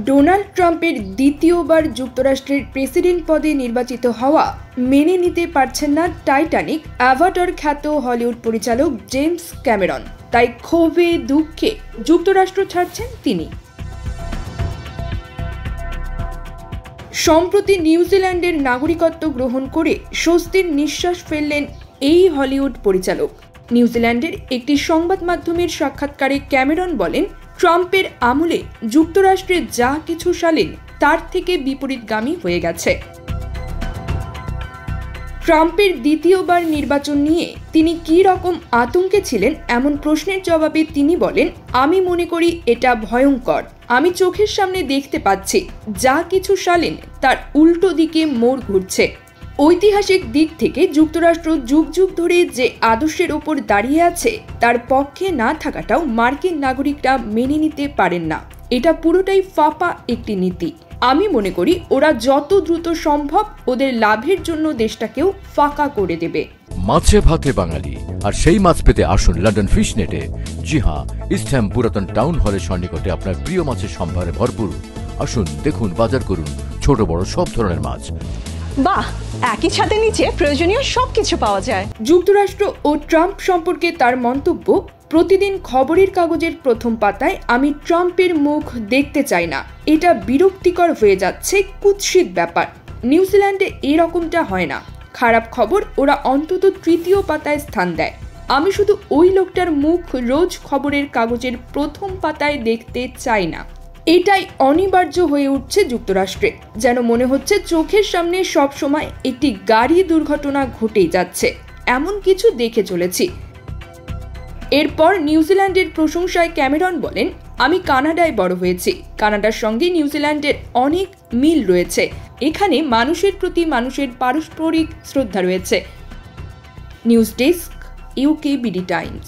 Donald ট্রাম্পের দ্বিতীয়বার যুক্তরাষ্ট্রের প্রেসিডেন্ট পদে নির্বাচিত হওয়া মেনে নিতে পারছেন না টাইটানিক অ্যাভাটার খ্যাত হলিউড পরিচালক জেমস ক্যামেরন। তাই ক্ষোভে দুঃখে যুক্তরাষ্ট্র ছাড়ছেন তিনি। সম্প্রতি নিউজিল্যান্ডের নাগরিকত্ব গ্রহণ করে স্বস্তির নিঃশ্বাস ফেললেন এই হলিউড পরিচালক। নিউজিল্যান্ডের একটি সংবাদ মাধ্যমের সাক্ষাৎকারে ক্যামেরন বলেন, ট্রাম্পের আমলে যুক্তরাষ্ট্রে যা কিছু শালীন তার থেকে বিপরীতগামী হয়ে গেছে। ট্রাম্পের দ্বিতীয়বার নির্বাচন নিয়ে তিনি কী রকম আতঙ্কে ছিলেন এমন প্রশ্নের জবাবে তিনি বলেন, আমি মনে করি এটা ভয়ঙ্কর। আমি চোখের সামনে দেখতে পাচ্ছি যা কিছু শালীন তার উল্টো দিকে মোড় ঘুরছে। ঐতিহাসিক দিক থেকে যুক্তরাষ্ট্র যুগ যুগ ধরে যে আদর্শের ওপর দাঁড়িয়ে আছে তার পক্ষে না থাকাটাও মার্কিন নাগরিকরা মেনে নিতে পারেন না। এটা পুরোটাই ফাঁপা একটি নীতি। আমি মনে করি ওরা যত দ্রুত সম্ভব ওদের লাভের জন্য দেশটাকেও ফাঁকা করে দেবে। মাছে ভাতে বাঙালি, আর সেই মাছ পেতে আসুন লন্ডন ফিশ নেটে। জি হ্যাঁ, ইস্টহ্যাম পুরাতন টাউন হলের সন্নিকটে আপনার প্রিয় মাছের সম্ভারে ভরপুর। আসুন, দেখুন, বাজার করুন ছোট বড় সব ধরনের মাছ। বাহ, একই ছাদের নিচে প্রয়োজনীয় সবকিছু পাওয়া যায়। যুক্তরাষ্ট্র ও ট্রাম্প সম্পর্কে তার মন্তব্য, প্রতিদিন খবরের কাগজের প্রথম পাতায় আমি ট্রাম্পের মুখ দেখতে চাই না। এটা বিরক্তিকর হয়ে যাচ্ছে, কুৎসিত ব্যাপার। নিউজিল্যান্ডে এরকমটা হয় না। খারাপ খবর ওরা অন্তত তৃতীয় পাতায় স্থান দেয়। আমি শুধু ওই লোকটার মুখ রোজ খবরের কাগজের প্রথম পাতায় দেখতে চাই না। এটাই অনিবার্য হয়ে উঠছে যুক্তরাষ্ট্রে। যেন মনে হচ্ছে চোখের সামনে সব সময় একটি গাড়ি দুর্ঘটনা ঘটেই যাচ্ছে, এমন কিছু দেখে চলেছি। এরপর নিউজিল্যান্ডের প্রশংসায় ক্যামেরন বলেন, আমি কানাডায় বড় হয়েছি। কানাডার সঙ্গে নিউজিল্যান্ডের অনেক মিল রয়েছে। এখানে মানুষের প্রতি মানুষের পারস্পরিক শ্রদ্ধা রয়েছে। News desk, UKBD Times.